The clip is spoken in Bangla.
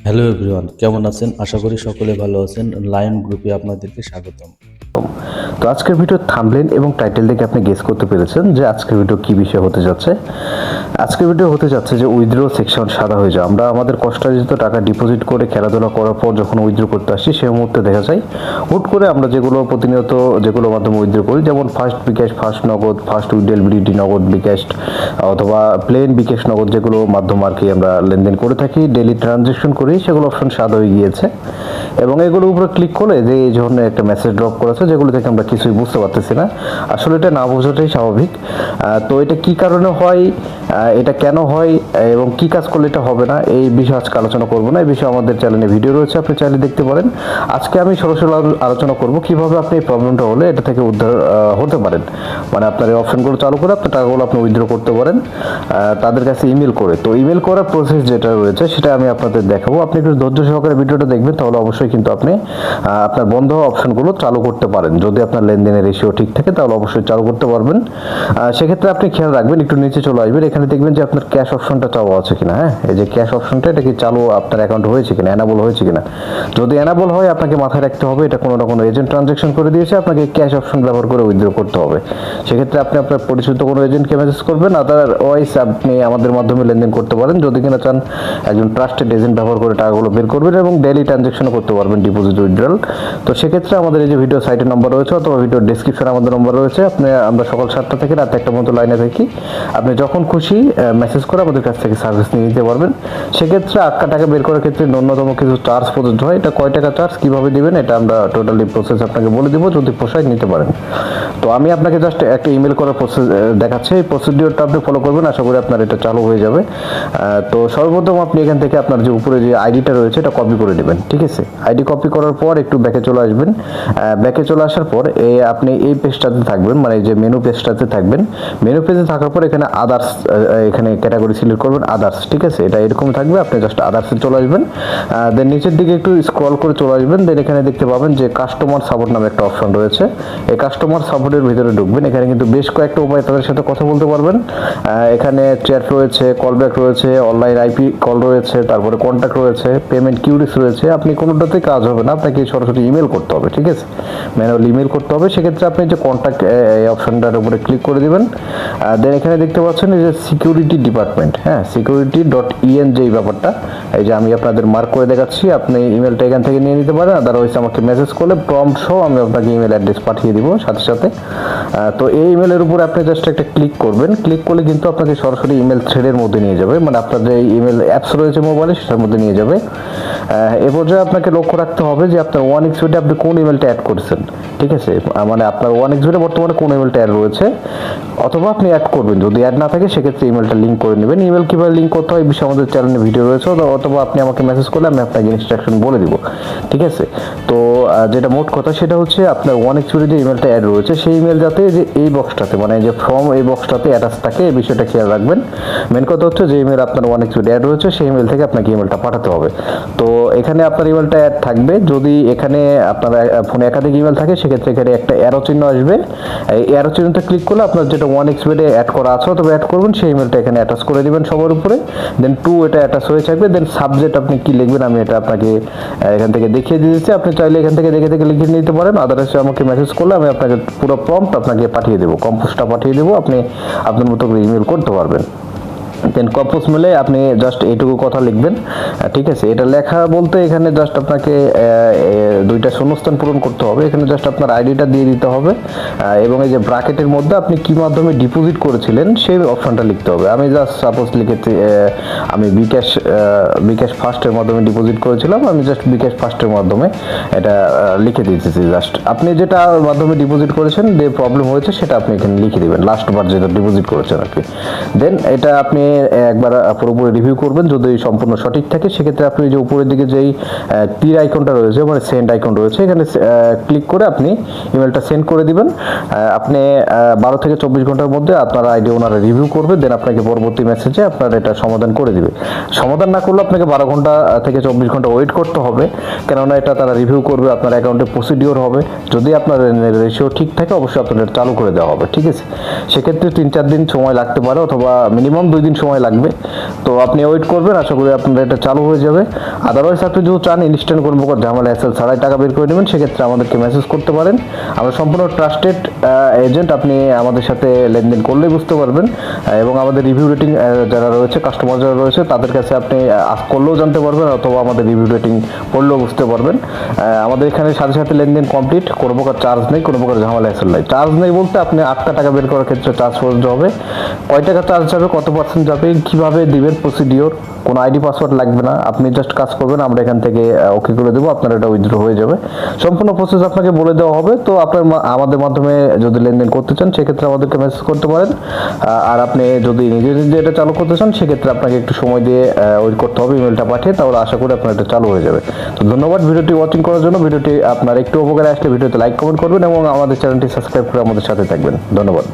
হ্যালো এভরিওয়ান, কেমন আছেন? আশা করি সকলে ভালো আছেন। লায়ন গ্রুপে আপনাদেরকে স্বাগতম। তো আজকের ভিডিও থাম্বনেল এবং টাইটেল দেখে আপনি গেস করতে পেরেছেন যে আজকের ভিডিও কি বিষয় হতে যাচ্ছে। আজকের ভিডিও হতে যাচ্ছে যে উইথড্র সেকশন সাদা হয়ে যায়। আমরা আমাদের কষ্টার্জিত টাকা ডিপোজিট করে খেলাধুলা করার পর যখন উইথড্র করতে আসি সেই মুহূর্তে দেখা যায় হুট করে আমরা যেগুলো প্রতিনিয়ত যেগুলো মাধ্যমে উইথড্র করি, যেমন ফার্স্ট বিকাশ, ফার্স্ট নগদ, ফার্স্ট উইথড্রল, বিডিটি নগদ বিকাশ অথবা প্লেন বিকাশ নগদ, যেগুলো মাধ্যম আর কি আমরা লেনদেন করে থাকি, ডেইলি ট্রানজ্যাকশন করি, সেগুলো অপশন সাদা হয়ে গিয়েছে। এবং এগুলোর উপরে ক্লিক করলে যে এই ধরনের একটা মেসেজ ড্রপ করেছে, যেগুলো থেকে আমরা কিছুই বুঝতে পারতেছি না। আসলে এটা না বোঝাটাই স্বাভাবিক। তো এটা কি কারণে হয়, এটা কেন হয় এবং কি কাজ করলে এটা হবে না, এই বিষয়ে আজকে আলোচনা করব না। এই বিষয়ে আমাদের চ্যানেলে ভিডিও রয়েছে, আপনি চাইলে দেখতে পারেন। আজকে আমি সরাসরি আলোচনা করব কিভাবে আপনি এই প্রবলেমটা হলে এটা থেকে উদ্ধার হতে পারেন। মানে আপনার এই অপশনগুলো চালু করে আপনার টাকাগুলো আপনি উইথড্র করতে পারেন তাদের কাছে ইমেল করে। তো ইমেল করার প্রসেস যেটা রয়েছে সেটা আমি আপনাদের দেখাবো। আপনি একটু ধৈর্য সহকারে ভিডিওটা দেখবেন, তাহলে অবশ্যই কিন্তু আপনি আপনার বন্ধ হওয়া অপশনগুলো চালু করতে পারেন। যদি আপনার লেনদেনের রেশিও ঠিক থাকে তাহলে অবশ্যই চালু করতে পারবেন। সেক্ষেত্রে আপনি খেয়াল রাখবেন, একটু নিচে চলে আসবেন, এখানে দেখবেন যে আপনার ক্যাশ অপশনটা চালু আছে কিনা। হ্যাঁ, এই যে ক্যাশ অপশনটা, এটা কি চালু আপনার অ্যাকাউন্টে হয়েছে কিনা, এনাবল হয়েছে কিনা। যদি এনাবল হয় আপনাকে মাথায় রাখতে হবে এটা কোনো না কোনো এজেন্ট ট্রানজ্যাকশন করে দিয়েছে, আপনাকে ক্যাশ অপশন ব্যবহার করে উইথড্র করতে হবে। সেক্ষেত্রে আপনি আপনার পরিচিত কোনো এজেন্টকে মেসেজ করবেন, আদারওয়াইজ আপনি আমাদের মাধ্যমে লেনদেন করতে পারেন। যদি কিনা চান একজন ট্রাস্টেড এজেন্ট ব্যবহার করে টাকাগুলো বের করবেন এবং ডেইলি ট্রানজ্যাকশনও করতে পারবেন, ডিপোজিট উইথড্রল। তো সেক্ষেত্রে আমাদের এই যে ভিডিও সাইটের নম্বর রয়েছে অথবা ভিডিও ডেসক্রিপশনে আমাদের নম্বর রয়েছে। আমরা সকাল 7টা থেকে রাত 1টা পর্যন্ত লাইনে থাকি। আপনি যখন খুশি মেসেজ করে আমাদের কাছ থেকে সার্ভিস নিয়ে নিতে পারবেন। সেক্ষেত্রে আটকা টাকা বের করার ক্ষেত্রে ন্যূনতম কিছু চার্জ প্রযোজ্য হয়। এটা কয় টাকা চার্জ, কিভাবে দিবেন, এটা আমরা টোটালি প্রসেস আপনাকে বলে দিব, যদি পোষায় নিতে পারেন। তো আমি আপনাকে জাস্ট একটা ইমেল করার প্রসেস দেখাচ্ছি, এই প্রসিডিওরটা আপনি ফলো করবেন, আশা করি আপনার এটা চালু হয়ে যাবে। তো সর্বপ্রথম আপনি এখান থেকে আপনার যে উপরে যে আইডিটা রয়েছে এটা কপি করে নেবেন। ঠিক আছে, আইডি কপি করার পর একটু ব্যাকে চলে আসবেন। ব্যাকে চলে আসার পর আপনি এই পেজটাতে থাকবেন, মানে যে মেনু পেজটাতে থাকবেন। মেনু পেজে থাকার পর এখানে আদার্স, এখানে ক্যাটাগরি সিলেক্ট করবেন আদার্স। ঠিক আছে, এটা এরকম থাকবে, আপনি জাস্ট আদার্সে চলে আসবেন। দেন নিচের দিকে একটু স্ক্রল করে চলে আসবেন। দেন এখানে দেখতে পাবেন যে কাস্টমার সাপোর্ট নামে একটা অপশন রয়েছে। এই কাস্টমার সাপোর্টের ভিতরে ঢুকবেন। এখানে কিন্তু বেশ কয়েকটা উপায় তাদের সাথে কথা বলতে পারবেন। এখানে চ্যাট রয়েছে, কলব্যাক রয়েছে, অনলাইন আইপি কল রয়েছে, তারপরে কন্ট্যাক্ট রয়েছে, পেমেন্ট কিউরিস রয়েছে। আপনি কোনোটাতে কাজ হবে না, আপনাকে সরাসরি ইমেল করতে হবে। ঠিক আছে, ম্যানুয়াল ইমেল করতে হবে। সেক্ষেত্রে আপনি যে কন্ট্যাক্ট এই অপশনটার উপরে ক্লিক করে দিবেন। দেন এখানে দেখতে পাচ্ছেন এই যে সিকিউরিটি ডিপার্টমেন্ট, হ্যাঁ, সিকিউরিটি ডট ইএন যে ব্যাপারটা, এই যে আমি আপনাদের মার্ক করে দেখাচ্ছি, আপনি ইমেলটা এখান থেকে নিয়ে নিতে পারেন। আদারওয়াইজ আমাকে মেসেজ করলে প্রম্পট সহ আমি আপনাকে ইমেল অ্যাড্রেস পাঠিয়ে দিব সাথে সাথে। তো এই ইমেলের উপর আপনি জাস্ট একটা ক্লিক করবেন। ক্লিক করলে কিন্তু আপনাকে সরাসরি ইমেল থ্রেডের মধ্যে নিয়ে যাবে, মানে আপনার যে ইমেল অ্যাপস রয়েছে মোবাইলে সেটার মধ্যে নিয়ে যাবে। এ পর্যায়ে আপনাকে লক্ষ্য রাখতে হবে যে আপনার 1xBet আপনি কোন ইমেলটা অ্যাড করেছেন। ঠিক আছে, মানে আপনার 1xBet বর্তমানে কোন ইমেলটা অ্যাড রয়েছে, অথবা আপনি অ্যাড করবেন। যদি অ্যাড না থাকে সেক্ষেত্রে ইমেলটা লিঙ্ক করে নেবেন। ইমেল কীভাবে লিঙ্ক করতে হয় এই বিষয়ে আমাদের চ্যানেলে ভিডিও রয়েছে, অথবা আপনি আমাকে মেসেজ করলে আমি আপনাকে ইনস্ট্রাকশন বলে দিব। ঠিক আছে, তো যেটা মোট কথা সেটা হচ্ছে আপনার 1xBet যে ইমেলটা অ্যাড রয়েছে সেই ইমেল যাতে যে এই বক্সটাতে, মানে যে ফর্ম এই বক্সটাতে অ্যাটাচ থাকে, এই বিষয়টা খেয়াল রাখবেন। মেন কথা হচ্ছে যে ইমেল আপনার 1xBet অ্যাড রয়েছে সেই ইমেল থেকে আপনাকে ইমেলটা পাঠাতে হবে। তো এখানে আপনার ইমেলটা অ্যাড থাকবে। যদি এখানে আপনার ফোনে একাধিক ইমেল থাকে সেক্ষেত্রে এখানে একটা অ্যারো চিহ্ন আসবে। এই অ্যারো চিহ্নটা ক্লিক করলে আপনার যেটা 1xBet অ্যাড করা আছে অথবা অ্যাড করবেন সেই ইমেলটা এখানে অ্যাটাচ করে দিবেন সবার উপরে। দেন এটা অ্যাটাচ হয়ে থাকবে। দেন সাবজেক্ট আপনি কি লিখবেন আমি এটা আপনাকে এখান থেকে দেখিয়ে দিয়েছি। আপনি চাইলে এখান থেকে দেখে লিখে নিতে পারেন। আদারওয়াইজ আমাকে মেসেজ করলে আমি আপনাকে পুরো প্রম্পট আপনাকে পাঠিয়ে দেবো, কম্পোজটা পাঠিয়ে দেবো, আপনি আপনার মতো করে ইমেল করতে পারবেন। দেন কম্পোজ মেলে আপনি জাস্ট এইটুকু কথা লিখবেন। ঠিক আছে, এটা লেখা বলতে এখানে জাস্ট আপনাকে দুইটা শূন্যস্থান পূরণ করতে হবে। এখানে জাস্ট আপনার আইডিটা দিয়ে দিতে হবে এবং এই যে ব্র্যাকেটের মধ্যে আপনি কি মাধ্যমে ডিপোজিট করেছিলেন সেই অপশনটা লিখতে হবে। আমি জাস্ট সাপোজ লিখেছি আমি বিকাশ ফার্স্টের মাধ্যমে ডিপোজিট করেছিলাম, আমি জাস্ট বিকাশ ফার্স্টের মাধ্যমে এটা লিখে দিয়েছি। জাস্ট আপনি যেটা মাধ্যমে ডিপোজিট করেছেন, যে প্রবলেম হয়েছে সেটা আপনি এখানে লিখে দিবেন, লাস্ট বার যেটা ডিপোজিট করেছেন আর কি। দেন এটা আপনি একবার পুরোপুরি রিভিউ করবেন। যদি সম্পূর্ণ সঠিক থাকে সেক্ষেত্রে আপনি যে উপরের দিকে যেই তীর আইকনটা রয়েছে, মানে সেন্ড আইকন রয়েছে, এখানে ক্লিক করে আপনি ইমেলটা সেন্ড করে দিবেন। আপনি 12 থেকে 24 ঘন্টার মধ্যে আপনার আইডি ওনারা রিভিউ করবে। দেন আপনাকে পরবর্তী মেসেজে আপনার এটা সমাধান করে দিবে। সমাধান না করলে আপনাকে 12 ঘন্টা থেকে 24 ঘন্টা ওয়েট করতে হবে, কেননা এটা তারা রিভিউ করবে, আপনার অ্যাকাউন্টে প্রসিডিওর হবে। যদি আপনার রেশিও ঠিক থাকে অবশ্যই আপনার চালু করে দেওয়া হবে। ঠিক আছে, সেক্ষেত্রে 3-4 দিন সময় লাগতে পারে, অথবা মিনিমাম 2 দিন সময় লাগবে। তো আপনি ওয়েট করবেন, আশা করি আপনার এটা চালু হয়ে যাবে। আদারওয়াইজ আপনি যদি চান ইনস্ট্যান্ট কোনো প্রকার ঝামেলা এসএল ছাড়াই টাকা বের করে নেবেন, সেক্ষেত্রে আমাদেরকে মেসেজ করতে পারেন। আমরা সম্পূর্ণ ট্রাস্টেড এজেন্ট, আপনি আমাদের সাথে লেনদেন করলেই বুঝতে পারবেন। এবং আমাদের রিভিউ রেটিং যারা রয়েছে, কাস্টমার যারা রয়েছে, তাদের কাছে আপনি আস্ক করলেও জানতে পারবেন, অথবা আমাদের রিভিউ রেটিং পড়লেও বুঝতে পারবেন। আমাদের এখানে সাথে সাথে লেনদেন কমপ্লিট, কোনো প্রকার চার্জ নেই, কোনো প্রকার ঝামেলা এসেল নাই। চার্জ নেই বলতে আপনি 8 টাকা বের করার ক্ষেত্রে চার্জ প্রযোজ্য হবে। কয় টাকা চার্জ যাবে, কত পার্সেন্ট যাবে, কিভাবে দিবেন, প্রসিডিওর, কোনো আইডি পাসওয়ার্ড লাগবে না। আপনি জাস্ট কাজ করবেন, আমরা এখান থেকে ওকে করে দেবো, আপনার এটা উইথড্র হয়ে যাবে। সম্পূর্ণ প্রসেস আপনাকে বলে দেওয়া হবে। তো আপনার আমাদের মাধ্যমে যদি লেনদেন করতে চান, সেক্ষেত্রে আমাদেরকে মেসেজ করতে পারেন। আর আপনি যদি নিজে নিজে এটা চালু করতে চান, সেক্ষেত্রে আপনাকে একটু সময় দিয়ে ওয়েট করতে হবে, ইমেলটা পাঠিয়ে, তাহলে আশা করি আপনার এটা চালু হয়ে যাবে। তো ধন্যবাদ ভিডিওটি ওয়াচিং করার জন্য। ভিডিওটি আপনার একটু উপকারে আসলে ভিডিওতে লাইক কমেন্ট করবেন এবং আমাদের চ্যানেলটি সাবস্ক্রাইব করে আমাদের সাথে থাকবেন। ধন্যবাদ।